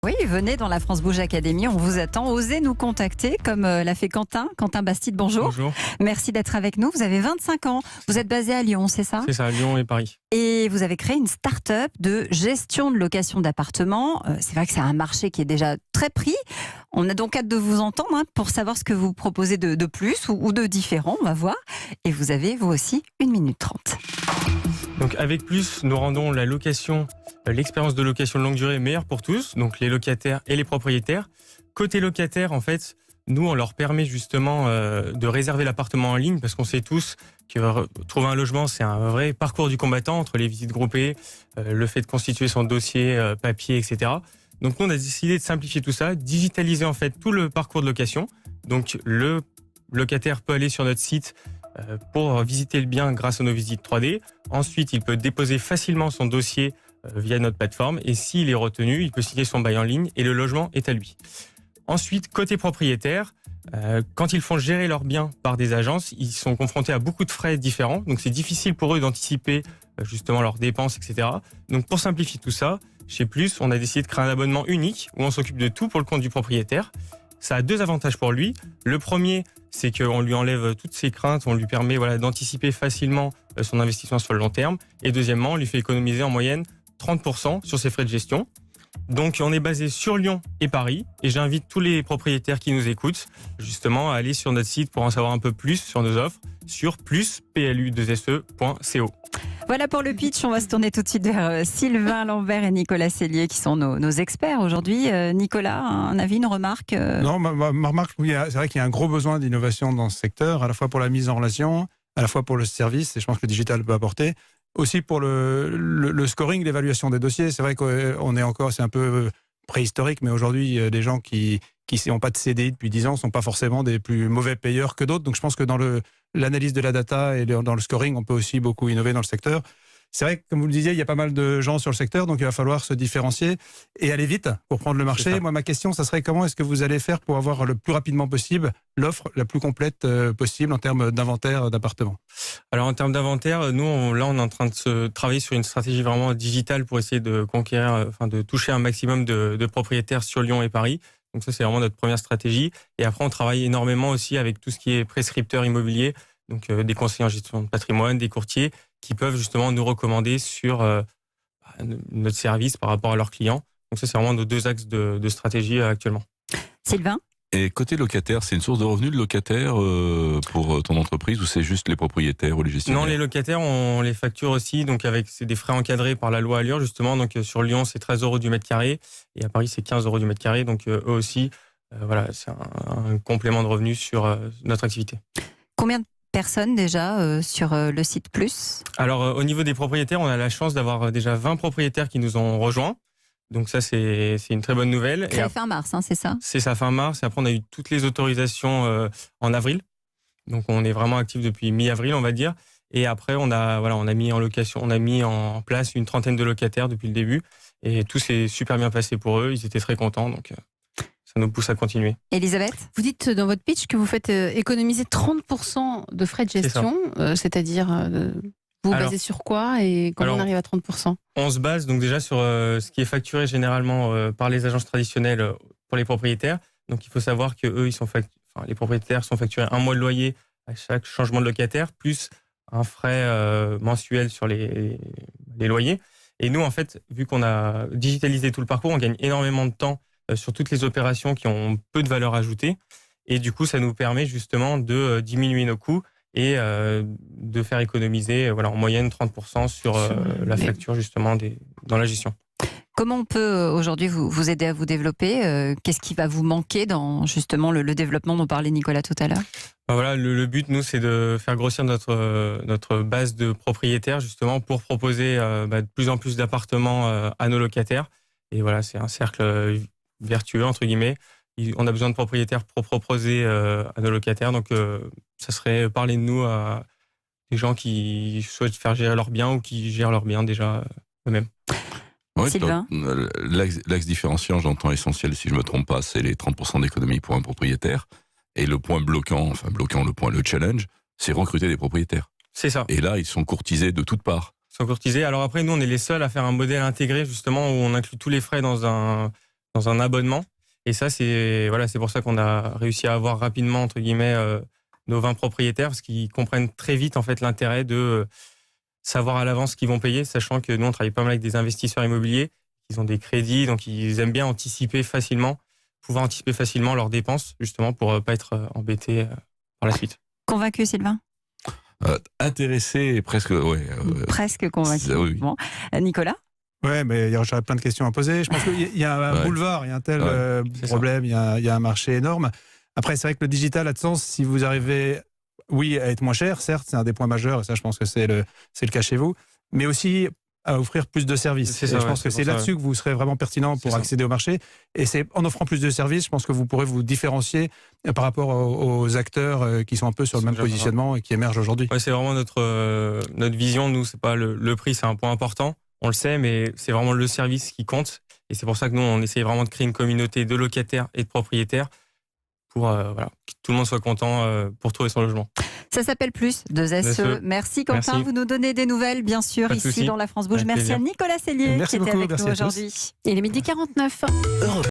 Oui, venez dans la France Bouge Academy, on vous attend. Osez nous contacter comme l'a fait Quentin Bastide, bonjour. Bonjour. Merci d'être avec nous. Vous avez 25 ans, vous êtes basé à Lyon, c'est ça ? C'est ça, Lyon et Paris. Et vous avez créé une start-up de gestion de location d'appartements. C'est vrai que c'est un marché qui est déjà très pris. On a donc hâte de vous entendre pour savoir ce que vous proposez de plus ou de différent, on va voir. Et vous avez, vous aussi, 1 minute 30. Donc avec Plus, nous rendons la location, l'expérience de location de longue durée meilleure pour tous, donc les locataires et les propriétaires. Côté locataire, en fait, nous, on leur permet justement de réserver l'appartement en ligne parce qu'on sait tous que trouver un logement, c'est un vrai parcours du combattant entre les visites groupées, le fait de constituer son dossier, papier, etc. Donc nous, on a décidé de simplifier tout ça, digitaliser en fait tout le parcours de location. Donc le locataire peut aller sur notre site pour visiter le bien grâce à nos visites 3D. Ensuite, il peut déposer facilement son dossier via notre plateforme et s'il est retenu, il peut signer son bail en ligne et le logement est à lui. Ensuite, côté propriétaire, quand ils font gérer leurs biens par des agences, ils sont confrontés à beaucoup de frais différents. Donc c'est difficile pour eux d'anticiper justement leurs dépenses, etc. Donc pour simplifier tout ça, chez Plus, on a décidé de créer un abonnement unique où on s'occupe de tout pour le compte du propriétaire. Ça a 2 avantages pour lui. Le premier, c'est qu'on lui enlève toutes ses craintes, on lui permet d'anticiper facilement son investissement sur le long terme. Et deuxièmement, on lui fait économiser en moyenne 30% sur ses frais de gestion. Donc on est basé sur Lyon et Paris et j'invite tous les propriétaires qui nous écoutent justement à aller sur notre site pour en savoir un peu plus sur nos offres sur plus.plu2se.co. Voilà pour le pitch, on va se tourner tout de suite vers Sylvain Lambert et Nicolas Sellier qui sont nos experts aujourd'hui. Nicolas, un avis, une remarque Non, ma remarque, oui, c'est vrai qu'il y a un gros besoin d'innovation dans ce secteur, à la fois pour la mise en relation, à la fois pour le service, et je pense que le digital peut apporter, aussi pour le scoring, l'évaluation des dossiers. C'est vrai qu'on est encore, c'est un peu préhistorique, mais aujourd'hui, des gens qui n'ont pas de CDI depuis 10 ans ne sont pas forcément des plus mauvais payeurs que d'autres. Donc je pense que dans l'analyse de la data et dans le scoring, on peut aussi beaucoup innover dans le secteur. C'est vrai que, comme vous le disiez, il y a pas mal de gens sur le secteur, donc il va falloir se différencier et aller vite pour prendre le marché. Moi, ma question, ça serait comment est-ce que vous allez faire pour avoir le plus rapidement possible l'offre la plus complète possible en termes d'inventaire d'appartements? Alors en termes d'inventaire, nous, on est en train de se travailler sur une stratégie vraiment digitale pour essayer de conquérir, de toucher un maximum de propriétaires sur Lyon et Paris. Donc ça, c'est vraiment notre première stratégie. Et après, on travaille énormément aussi avec tout ce qui est prescripteur immobilier, donc des conseillers en gestion de patrimoine, des courtiers, qui peuvent justement nous recommander sur notre service par rapport à leurs clients. Donc ça, c'est vraiment nos 2 axes de stratégie actuellement. Sylvain ? Et côté locataire, c'est une source de revenus de locataire pour ton entreprise ou c'est juste les propriétaires ou les gestionnaires? Non, les locataires, on les facture aussi. Donc c'est des frais encadrés par la loi Allure justement. Donc sur Lyon, c'est 13 € du mètre carré et à Paris, c'est 15 € du mètre carré. Donc eux aussi, c'est un complément de revenus sur notre activité. Combien de personnes déjà sur le site Plus ? Alors au niveau des propriétaires, on a la chance d'avoir déjà 20 propriétaires qui nous ont rejoints. Donc ça, c'est une très bonne nouvelle. Créé fin mars, c'est ça ? C'est ça, fin mars. Et après, on a eu toutes les autorisations en avril. Donc on est vraiment actif depuis mi-avril, on va dire. Et après, on a mis en location, on a mis en place une 30aine de locataires depuis le début. Et tout s'est super bien passé pour eux. Ils étaient très contents. Donc ça nous pousse à continuer. Elisabeth ? Vous dites dans votre pitch que vous faites économiser 30% de frais de gestion, c'est-à-dire vous basez sur quoi et comment on arrive à 30%? On se base donc déjà sur ce qui est facturé généralement par les agences traditionnelles pour les propriétaires. Donc il faut savoir que eux, les propriétaires sont facturés 1 mois de loyer à chaque changement de locataire, plus un frais mensuel sur les loyers. Et nous, en fait, vu qu'on a digitalisé tout le parcours, on gagne énormément de temps sur toutes les opérations qui ont peu de valeur ajoutée. Et du coup, ça nous permet justement de diminuer nos coûts et de faire économiser en moyenne 30% sur la facture justement dans la gestion. Comment on peut aujourd'hui vous aider à vous développer ? Qu'est-ce qui va vous manquer dans justement le développement dont parlait Nicolas tout à l'heure ? Le but, nous, c'est de faire grossir notre base de propriétaires justement pour proposer de plus en plus d'appartements à nos locataires. Et voilà, c'est un cercle vertueux, entre guillemets. On a besoin de propriétaires pour proposer à nos locataires. Donc, ça serait parler de nous à des gens qui souhaitent faire gérer leurs biens ou qui gèrent leurs biens déjà eux-mêmes. Oui, Sylvain ? L'axe différenciant, j'entends essentiel, si je ne me trompe pas, c'est les 30% d'économie pour un propriétaire. Et le point le challenge, c'est recruter des propriétaires. C'est ça. Et là, ils sont courtisés de toutes parts. Ils sont courtisés. Alors après, nous, on est les seuls à faire un modèle intégré, justement, où on inclut tous les frais dans dans un abonnement. Et ça, c'est pour ça qu'on a réussi à avoir rapidement, entre guillemets, nos 20 propriétaires, parce qu'ils comprennent très vite en fait l'intérêt de savoir à l'avance ce qu'ils vont payer, sachant que nous, on travaille pas mal avec des investisseurs immobiliers, ils ont des crédits, donc ils aiment bien pouvoir anticiper facilement leurs dépenses, justement, pour pas être embêtés par la suite. Convaincu, Sylvain? Intéressé et presque... Presque convaincu. Oui. Bon. Nicolas? Ouais, mais j'aurais plein de questions à poser. Je pense qu'il y a un boulevard, il y a un tel problème, il y a un marché énorme. Après, c'est vrai que le digital a de sens si vous arrivez, à être moins cher, certes, c'est un des points majeurs, et ça, je pense que c'est le cas chez vous, mais aussi à offrir plus de services. Je pense que c'est là-dessus que vous serez vraiment pertinent pour accéder au marché. Et c'est en offrant plus de services, je pense que vous pourrez vous différencier par rapport aux acteurs qui sont un peu sur le même positionnement et qui émergent aujourd'hui. Ouais, c'est vraiment notre vision. Nous, c'est pas le prix, c'est un point important. On le sait, mais c'est vraiment le service qui compte. Et c'est pour ça que nous, on essaye vraiment de créer une communauté de locataires et de propriétaires pour que tout le monde soit content pour trouver son logement. Ça s'appelle Plus, 2SE. Merci Quentin, Merci. Vous nous donnez des nouvelles, bien sûr, ici dans La France Bouge. Merci à Nicolas Sellier qui était avec nous aujourd'hui. Il est 12h49.